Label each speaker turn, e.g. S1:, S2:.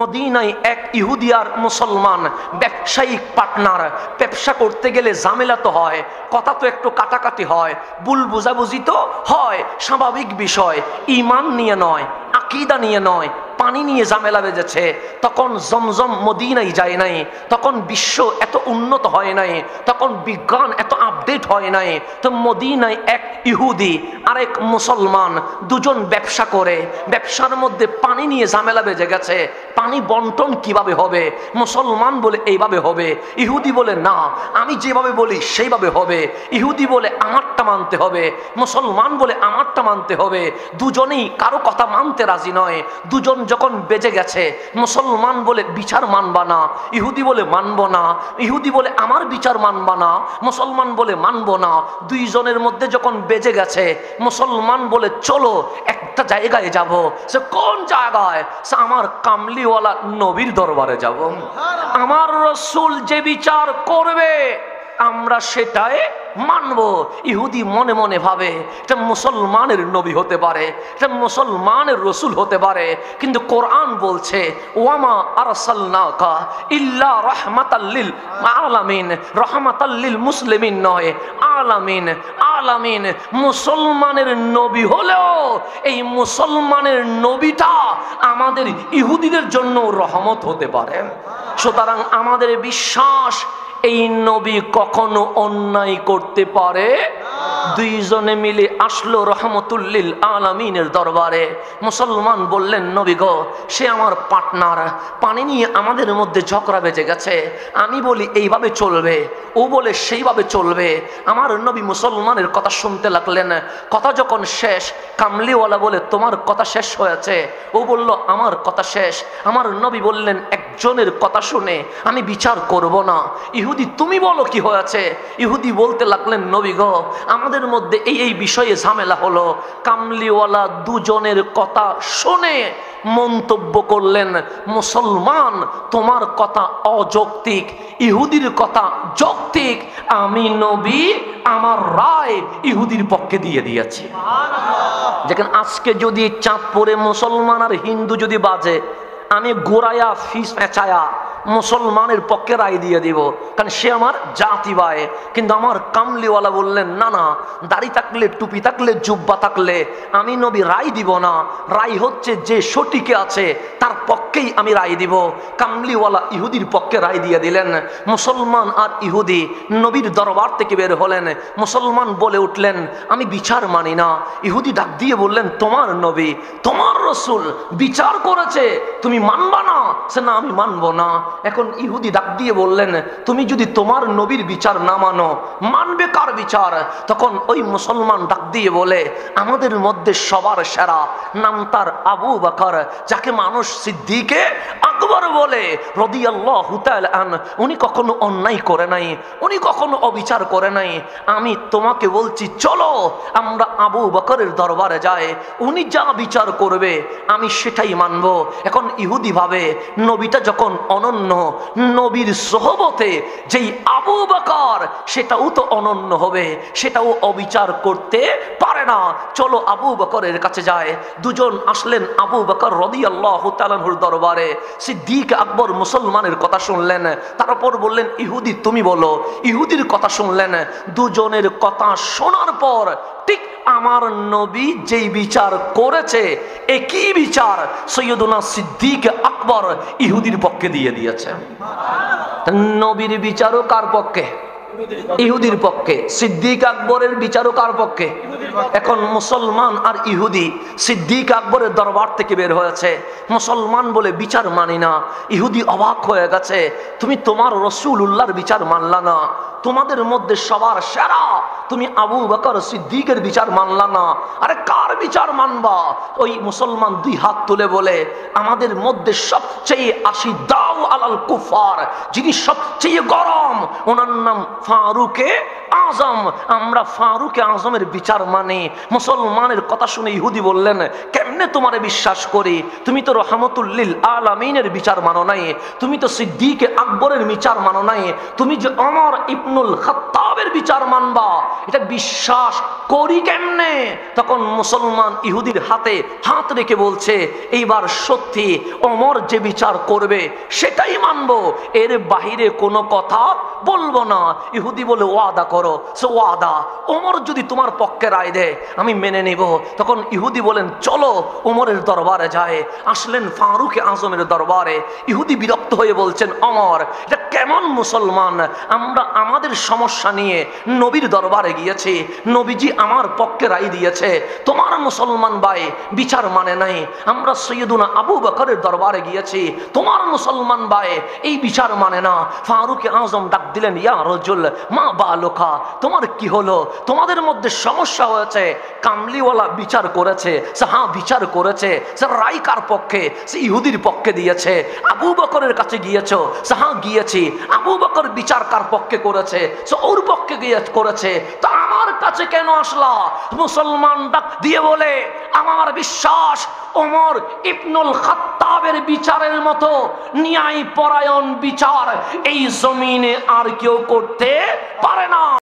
S1: মদিনায় এক ইহুদি আর মুসলমান ব্যবসায়িক পার্টনার। ব্যবসা করতে গেলে ঝামেলা তো হয়, কথা তো একটু কাটাকাটি হয়, ভুল বোঝাবুঝি তো হয়, স্বাভাবিক বিষয়। ঈমান নিয়ে নয়, আকীদা নিয়ে নয়, পানি নিয়ে ঝামেলা বেজেছে। তখন জমজম মদিনায় যায় নাই, তখন বিশ্ব এত উন্নত হয় নাই, তখন বিজ্ঞান এত আপডেট হয় নাই। তো মদিনায় এক ইহুদি আর এক মুসলমান দুজন ব্যবসা করে, ব্যবসার মধ্যে পানি নিয়ে ঝামেলা বেজে গেছে। পানি বন্টন কিভাবে হবে? মুসলমান বলে এইভাবে হবে, ইহুদি বলে না আমি যেভাবে বলি সেইভাবে হবে। ইহুদি বলে আমারটা মানতে হবে, মুসলমান বলে আমারটা মানতে হবে। দুজনেই কারো কথা মানতে রাজি নয়। দুজন যখন বেজে গেছে, মুসলমান বলে বিচার মানবা না, ইহুদি বলে মানবো না। ইহুদি বলে আমার বিচার মানবা না, মুসলমান বলে মানবো না। দুইজনের মধ্যে যখন বেজে গেছে, মুসলমান বলে চলো একটা জায়গায় যাব। সে কোন জায়গায়? সে আমার কামলিওয়ালা নবীর দরবারে যাব। আমার রাসূল যে বিচার করবে আমরা সেটাই মানব। ইহুদি মনে মনে ভাবে এটা মুসলমানের নবী হতে পারে, এটা মুসলমানের রসুল হতে পারে, কিন্তু কোরআন বলছে ওয়ামা আরসালনাকা ইল্লা রাহমাতাল লিল আলামিন। রাহমাতাল লিল মুসলিমিন নয়, আলামিন। আলামিন মুসলমানের নবী হলেও এই মুসলমানের নবীটা আমাদের ইহুদিদের জন্য রহমত হতে পারে। সুতরাং আমাদের বিশ্বাস এই নবী কখনো অন্যায় করতে পারে। দুইজনে মিলে আসলো রহমতুল্লিল আলামিনের দরবারে। মুসলমান বললেন নবী গো, সে আমার পার্টনার, পানি নিয়ে আমাদের মধ্যে ঝগড়া বেজে গেছে। আমি বলি এইভাবে চলবে, ও বলে সেইভাবে চলবে। আমার নবী মুসলমানের কথা শুনতে লাগলেন। কথা যখন শেষ, কামলিওয়ালা বলে তোমার কথা শেষ হয়েছে? ও বলল আমার কথা শেষ। আমার নবী বললেন একজনের কথা শুনে আমি বিচার করব না। ইহুদি তুমি বলো কি হয়েছে? ইহুদি বলতে লাগলেন নবী গো, আমাদের মধ্যে এই বিষয়ে ঝামেলা হলো। কামলিওয়ালা দুজনের কথা শুনে মন্তব্য করলেন মুসলমান তোমার কথা অযৌক্তিক, ইহুদির কথা যৌক্তিক। আমি নবী আমার রায় ইহুদির পক্ষে দিয়ে দিয়েছি। যেখানে আজকে যদি চাঁদপুরে মুসলমান আর হিন্দু যদি বাজে, আমি গোড়ায়া ফিস পেঁচায়া মুসলমানের পক্ষে রায় দিয়ে দিব, কারণ সে আমার জাতি ভাই। কিন্তু আমার কামলিওয়ালা বললেন না না, দাড়ি থাকলে, টুপি থাকলে, জুব্বা থাকলে আমি নবী রায় দিব না। রায় হচ্ছে যে সঠিকে আছে তার পক্ষেই আমি রায় দিব। কামলিওয়ালা ইহুদির পক্ষে রায় দিয়ে দিলেন। মুসলমান আর ইহুদি নবীর দরবার থেকে বের হলেন। মুসলমান বলে উঠলেন আমি বিচার মানি না। ইহুদি ডাক দিয়ে বললেন তোমার নবী, তোমার রসুল বিচার করেছে, তুমি মানবা না? সে না আমি মানবো না। এখন ইহুদি ডাক দিয়ে বললেন তুমি যদি তোমার নবীর বিচার না মানো, মানবে কার বিচার? তখন ওই মুসলমান ডাক দিয়ে বলে আমাদের মধ্যে সবার সেরা, নাম তার আবু বকর, যাকে মানুষ সিদ্দিকে আকবর বলে রাদিয়াল্লাহু তাআলা আনহু। উনি কখনো অন্যায় করে নাই, উনি কখনো অবিচার করে নাই। আমি তোমাকে বলছি চলো আমরা আবু বকরের দরবারে যাই, উনি যা বিচার করবে আমি সেটাই মানবো। এখন ইহুদি ভাবে নবীটা যখন অনন্য, নবীর সোহবতে যেই আবু বকর সেটাও তো অনন্য হবে, সেটাও অবিচার করতে পারে না। চলো আবু বকরের কাছে যায়। দুজন আসলেন আবু বকর রাদিয়াল্লাহু তাআলা আনহুর দরবারে। সিদ্দিক আকবর মুসলমানের কথা শুনলেন, তারপর বললেন ইহুদি তুমি বলো। ইহুদির কথা শুনলেন। দুজনের কথা শোনার পর ঠিক আমার নবী যেই বিচার করেছে একই বিচার সৈয়দনা সিদ্দিক আকবর ইহুদির পক্ষে দিয়ে দিয়েছে। নবীর বিচারও কার পক্ষে? ইহুদির পক্ষে। সিদ্দিক আকবরের বিচারও কার পক্ষে? এখন মুসলমান আর ইহুদি সিদ্দিক আকবরের দরবার থেকে বের হয়েছে। মুসলমান বলে বিচার মানি না। ইহুদি অবাক হয়ে গেছে, তুমি তোমার রাসূলুল্লাহর বিচার মানলা না, তোমাদের মধ্যে সবার সেরা তুমি আবু বকর সিদ্দিকের বিচার মানলা না, আরে কার বিচার মানবা? ওই মুসলমান দুই হাত তুলে বলে আমাদের মধ্যে সবচেয়ে আশিদ্দাউ আলাল কুফার, যিনি সবচেয়ে গরম, ওনার নাম ফারুকে আজম, আমরা ফারুকে আজমের বিচার মানি। মুসলমানের কথা শুনে ইহুদি বললেন কেমনে তোমারে বিশ্বাস করি? তুমি তো রহমতুল্লিল আলামিনের বিচার মানো নাই, তুমি তো সিদ্দিক আকবরের বিচার মানো নাই, তুমি যে ওমর ইবনুল খাত্তাবের বিচার মানবা এটা বিশ্বাস করি কেমনে? তখন মুসলমান ইহুদির হাতে হাত রেখে বলছে, এইবার সত্যি ওমর যে বিচার করবে সেটাই মানবো, এর বাহিরে কোনো কথা বলবো না। ইহুদি বলে ওয়াদা করো। সে ওয়াদা, ওমর যদি তোমার পক্ষে রায় দেয় আমি মেনে নেব। তখন ইহুদি বলেন চলো ওমরের দরবারে যায়। আসলেন ফারুক আজমের দরবারে। ইহুদি বিরক্ত হয়ে বলছেন, ওমর এটা কেমন মুসলমান? আমরা আমাদের সমস্যা নিয়ে নবীর দরবারে গিয়েছি, নবীজি আমার পক্ষে রায় দিয়েছে, তোমার মুসলমান ভাই বিচার মানে নাই। আমরা সৈয়দুনা আবু বকরের দরবারে গিয়েছি, তোমার মুসলমান ভাই এই বিচার মানে না। ফারুক আজম ডাক দিলেন, ইয়া রাজুল মা বালুকা, তোমার কি হলো? তোমাদের মধ্যে সমস্যা হয়েছে। কামলিওয়ালা বিচার করেছে, সে হ্যাঁ বিচার করেছে, সে রায় কার পক্ষে? সে ইহুদির পক্ষে দিয়েছে। আবু বকরের কাছে গিয়েছো? সে হ্যাঁ গিয়েছি। আবু বকর বিচার কার পক্ষে করেছে? সে ওর পক্ষে গিয়ে করেছে। তো আমার কাছে কেন আসলা? মুসলমান ডাক দিয়ে বলে, আমার বিশ্বাস ওমর ইবনুল খাত্তাবের বিচারের মতো ন্যায় পরায়ণ বিচার এই জমিনে আর কেউ করতে পারে না।